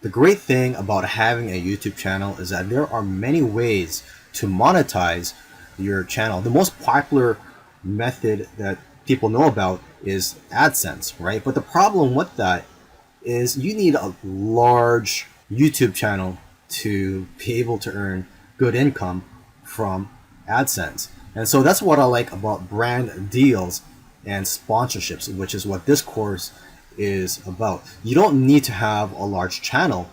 The great thing about having a YouTube channel is that there are many ways to monetize your channel. The most popular method that people know about is AdSense, right? But the problem with that is you need a large YouTube channel to be able to earn good income from AdSense. And so that's what I like about brand deals and sponsorships, which is what this course is about. You don't need to have a large channel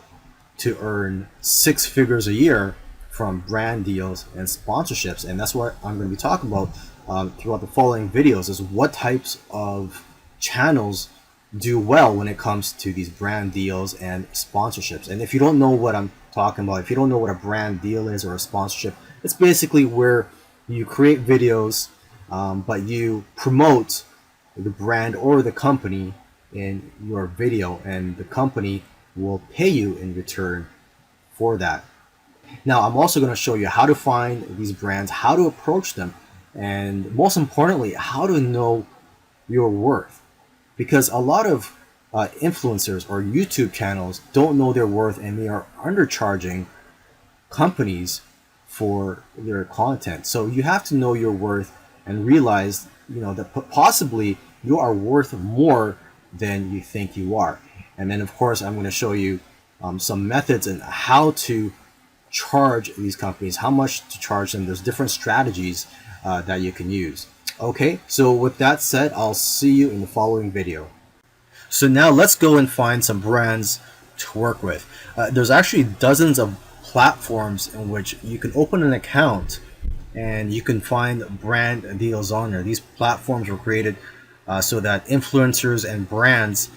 to earn 6 figures a year from brand deals and sponsorships. And that's what I'm going to be talking about throughout the following videos, is what types of channels do well when it comes to these brand deals and sponsorships. And if you don't know what I'm talking about, if you don't know what a brand deal is or a sponsorship, it's basically where you create videos, but you promote the brand or the company in your video, and the company will pay you in return for that. Now, I'm also going to show you how to find these brands, how to approach them, and most importantly, how to know your worth. Because a lot of influencers or YouTube channels don't know their worth, and they are undercharging companies for their content. So you have to know your worth and realize, that possibly you are worth more than you think you are. And then, of course, I'm going to show you some methods and how to charge these companies, how much to charge them. There's different strategies that you can use. Okay, so with that said, I'll see you in the following video. So now let's go and find some brands to work with. There's actually dozens of platforms in which you can open an account and you can find brand deals on there. These platforms were created so that influencers and brands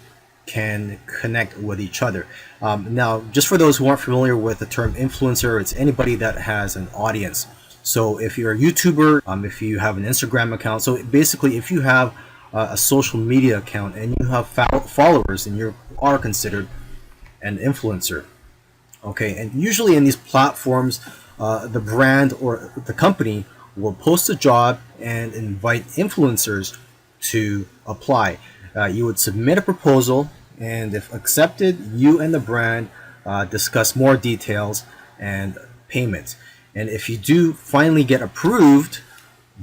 can connect with each other. Now, just for those who aren't familiar with the term influencer, it's anybody that has an audience. So if you're a YouTuber, if you have an Instagram account, so basically if you have a social media account and you have followers, then you are considered an influencer. Okay, and usually in these platforms, the brand or the company will post a job and invite influencers to apply. You would submit a proposal, and if accepted, you and the brand discuss more details and payment. And if you do finally get approved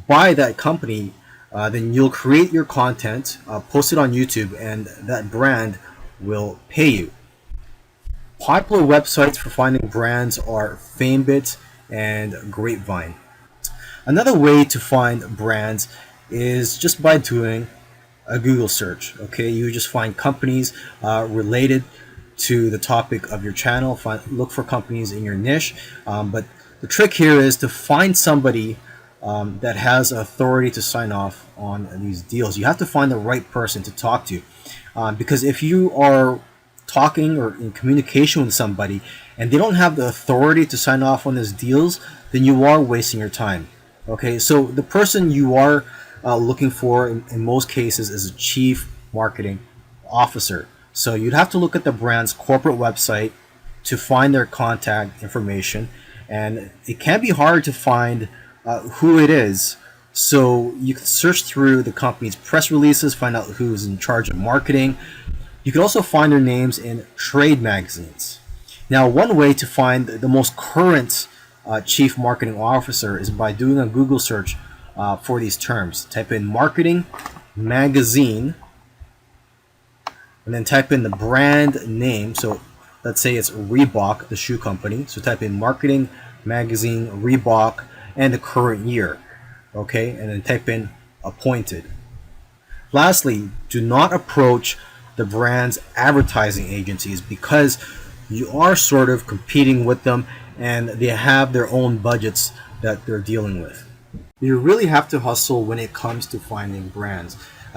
by that company, then you'll create your content, post it on YouTube, and that brand will pay you. Popular websites for finding brands are FameBit and Grapevine. Another way to find brands is just by doing a Google search. Okay, you just find companies related to the topic of your channel. Look for companies in your niche, but the trick here is to find somebody that has authority to sign off on these deals. You have to find the right person to talk to, because if you are talking or in communication with somebody and they don't have the authority to sign off on these deals, then you are wasting your time. Okay, so the person you are looking for in most cases is a chief marketing officer. So you'd have to look at the brand's corporate website to find their contact information, and it can be hard to find who it is. So you can search through the company's press releases, find out who's in charge of marketing. You can also find their names in trade magazines. Now, one way to find the most current chief marketing officer is by doing a Google search for these terms. Type in marketing magazine and then type in the brand name. So let's say it's Reebok, the shoe company. So type in marketing magazine Reebok and the current year. Okay, and then type in appointed. Lastly, do not approach the brand's advertising agencies, because you are sort of competing with them and they have their own budgets that they're dealing with. You really have to hustle when it comes to finding brands.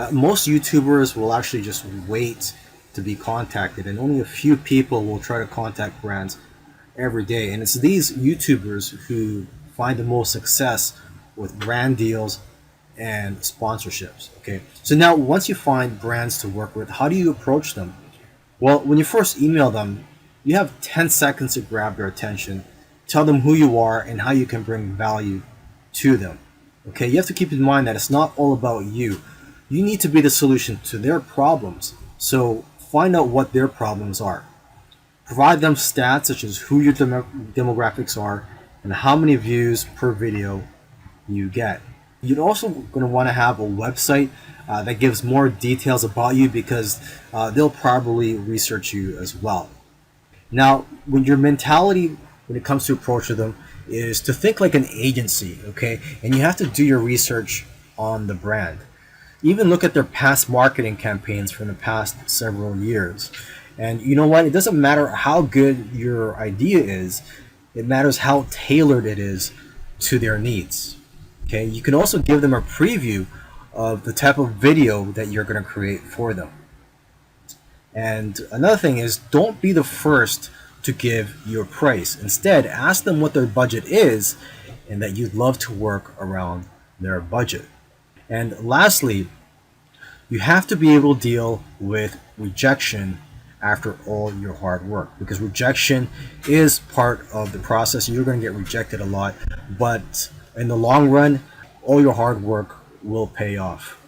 Most YouTubers will actually just wait to be contacted, and only a few people will try to contact brands every day. And it's these YouTubers who find the most success with brand deals and sponsorships. Okay, so now once you find brands to work with, how do you approach them? Well, when you first email them, you have 10 seconds to grab their attention, tell them who you are and how you can bring value to them. Okay, you have to keep in mind that it's not all about you. You need to be the solution to their problems. So find out what their problems are. Provide them stats such as who your demographics are and how many views per video you get. You're also going to want to have a website that gives more details about you, because they'll probably research you as well. Now, when your mentality when it comes to approaching them is to think like an agency, okay? And you have to do your research on the brand. Even look at their past marketing campaigns from the past several years. And you know what? It doesn't matter how good your idea is, it matters how tailored it is to their needs. Okay, you can also give them a preview of the type of video that you're going to create for them. And another thing is, don't be the first to give your price. Instead, ask them what their budget is and that you'd love to work around their budget. And lastly, you have to be able to deal with rejection after all your hard work, because rejection is part of the process. You're going to get rejected a lot, but in the long run, all your hard work will pay off.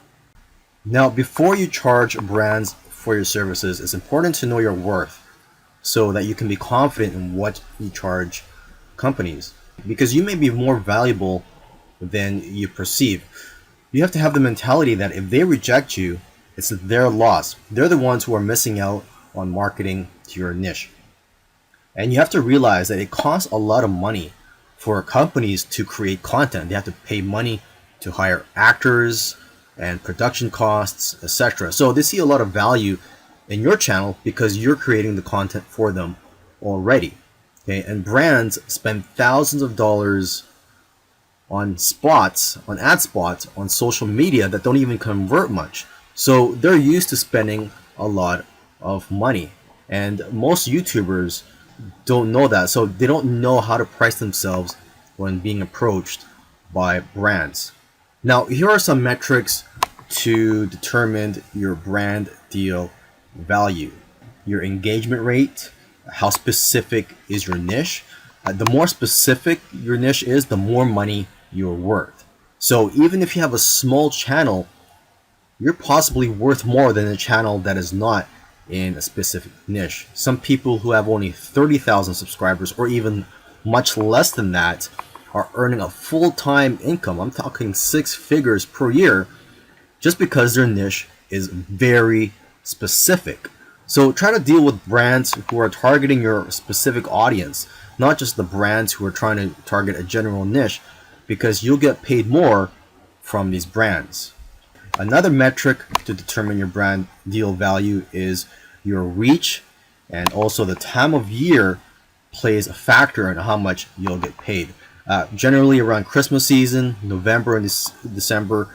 Now, before you charge brands for your services, it's important to know your worth so that you can be confident in what you charge companies, because you may be more valuable than you perceive. You have to have the mentality that if they reject you, it's their loss. They're the ones who are missing out on marketing to your niche. And you have to realize that it costs a lot of money for companies to create content. They have to pay money to hire actors and production costs, etc. So they see a lot of value in your channel because you're creating the content for them already. Okay, and brands spend thousands of dollars on spots, on ad spots, on social media that don't even convert much. So they're used to spending a lot of money. And most YouTubers don't know that. So they don't know how to price themselves when being approached by brands. Now, here are some metrics to determine your brand deal value. Your engagement rate, how specific is your niche. The more specific your niche is, the more money you're worth. So even if you have a small channel, you're possibly worth more than a channel that is not in a specific niche. Some people who have only 30,000 subscribers or even much less than that are earning a full-time income. I'm talking 6 figures per year just because their niche is very specific. So try to deal with brands who are targeting your specific audience, not just the brands who are trying to target a general niche, because you'll get paid more from these brands. Another metric to determine your brand deal value is your reach, and also the time of year plays a factor in how much you'll get paid. Generally around Christmas season, November and December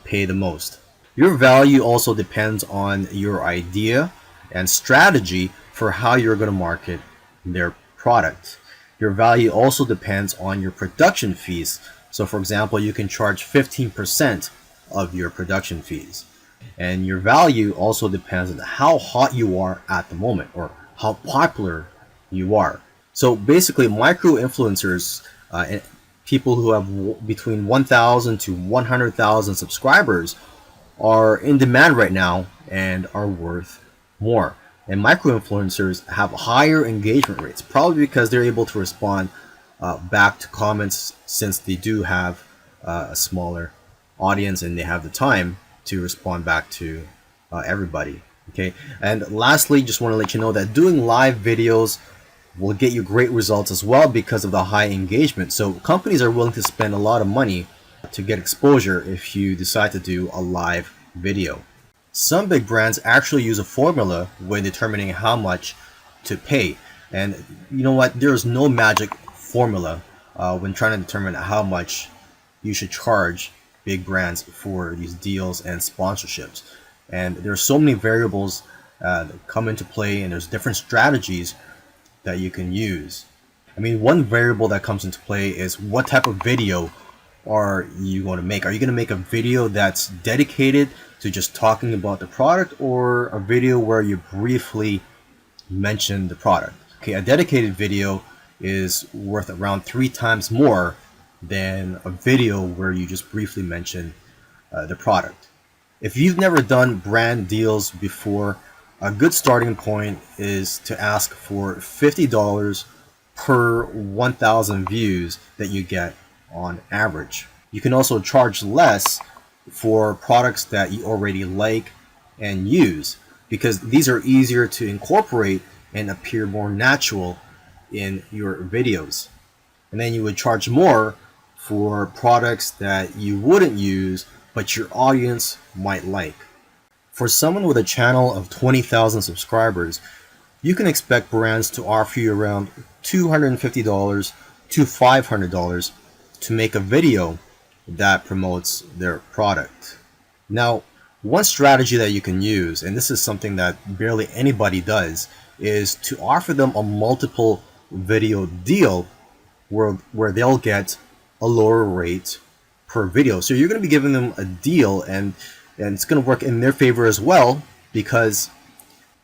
pay the most. Your value also depends on your idea and strategy for how you're going to market their product. Your value also depends on your production fees. So for example, you can charge 15% of your production fees. And your value also depends on how hot you are at the moment or how popular you are. So basically, micro influencers, people who have between 1,000 to 100,000 subscribers, are in demand right now and are worth more. And micro influencers have higher engagement rates, probably because they're able to respond back to comments, since they do have a smaller audience and they have the time to respond back to everybody. Okay, and lastly, just want to let you know that doing live videos will get you great results as well because of the high engagement. So companies are willing to spend a lot of money to get exposure if you decide to do a live video. Some big brands actually use a formula when determining how much to pay. And you know what? There's no magic formula when trying to determine how much you should charge big brands for these deals and sponsorships. And there's so many variables that come into play, and there's different strategies that you can use. I mean, one variable that comes into play is what type of video are you going to make? Are you going to make a video that's dedicated to just talking about the product, or a video where you briefly mention the product? Okay, a dedicated video is worth around 3 times more than a video where you just briefly mention the product. If you've never done brand deals before, A good starting point is to ask for $50 per 1,000 views that you get on average. You can also charge less for products that you already like and use, because these are easier to incorporate and appear more natural in your videos. And then you would charge more for products that you wouldn't use but your audience might like. For someone with a channel of 20,000 subscribers, you can expect brands to offer you around $250 to $500 to make a video that promotes their product. Now, one strategy that you can use, and this is something that barely anybody does, is to offer them a multiple video deal where they'll get a lower rate per video. So you're going to be giving them a deal, and it's going to work in their favor as well, because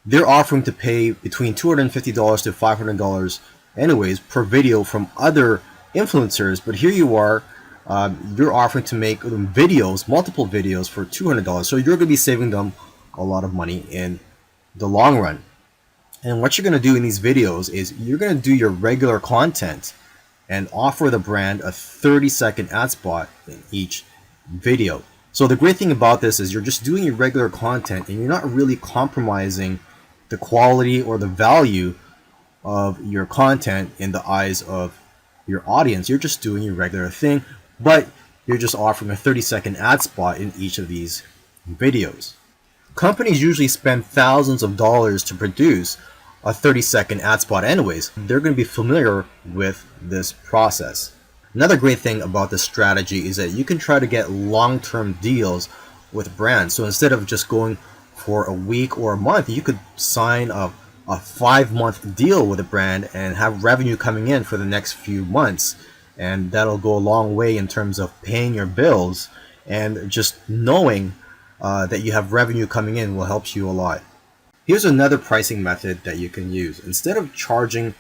they're offering to pay between $250 to $500 anyways per video from other influencers. But here you are, you're offering to make videos, multiple videos for $200. So you're going to be saving them a lot of money in the long run. And what you're going to do in these videos is you're going to do your regular content and offer the brand a 30-second ad spot in each video. So the great thing about this is you're just doing your regular content and you're not really compromising the quality or the value of your content in the eyes of your audience. You're just doing your regular thing, but you're just offering a 30-second ad spot in each of these videos. Companies usually spend thousands of dollars to produce a 30-second ad spot anyways. They're going to be familiar with this process. Another great thing about this strategy is that you can try to get long-term deals with brands. So instead of just going for a week or a month, you could sign a 5-month deal with a brand and have revenue coming in for the next few months. And that'll go a long way in terms of paying your bills, and just knowing that you have revenue coming in will help you a lot. Here's another pricing method that you can use. Instead of charging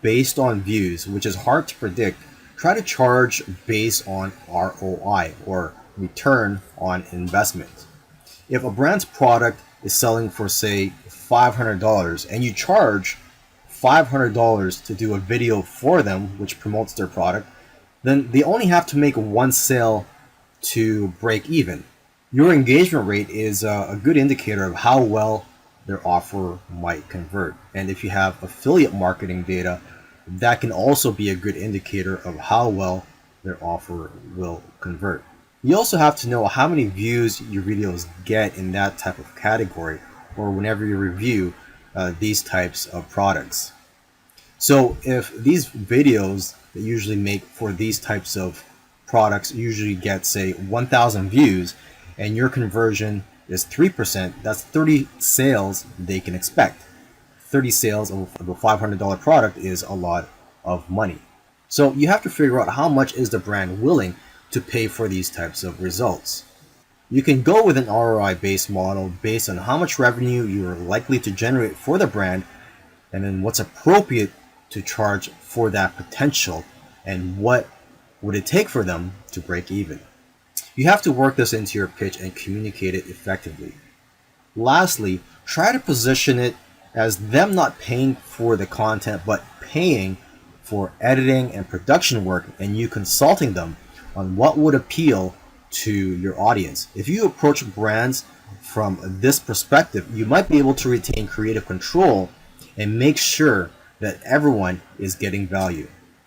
based on views, which is hard to predict, try to charge based on ROI, or return on investment. If a brand's product is selling for, say, $500 and you charge $500 to do a video for them which promotes their product, then they only have to make one sale to break even. Your engagement rate is a good indicator of how well their offer might convert. And if you have affiliate marketing data, that can also be a good indicator of how well their offer will convert. You also have to know how many views your videos get in that type of category, or whenever you review these types of products. So if these videos that usually make for these types of products usually get, say, 1,000 views, and your conversion is 3%, that's 30 sales they can expect. 30 sales of a $500 product is a lot of money. So you have to figure out how much is the brand willing to pay for these types of results. You can go with an ROI-based model based on how much revenue you are likely to generate for the brand, and then what's appropriate to charge for that potential, and what would it take for them to break even. You have to work this into your pitch and communicate it effectively. Lastly, try to position it as them not paying for the content, but paying for editing and production work, and you consulting them on what would appeal to your audience. If you approach brands from this perspective, you might be able to retain creative control and make sure that everyone is getting value.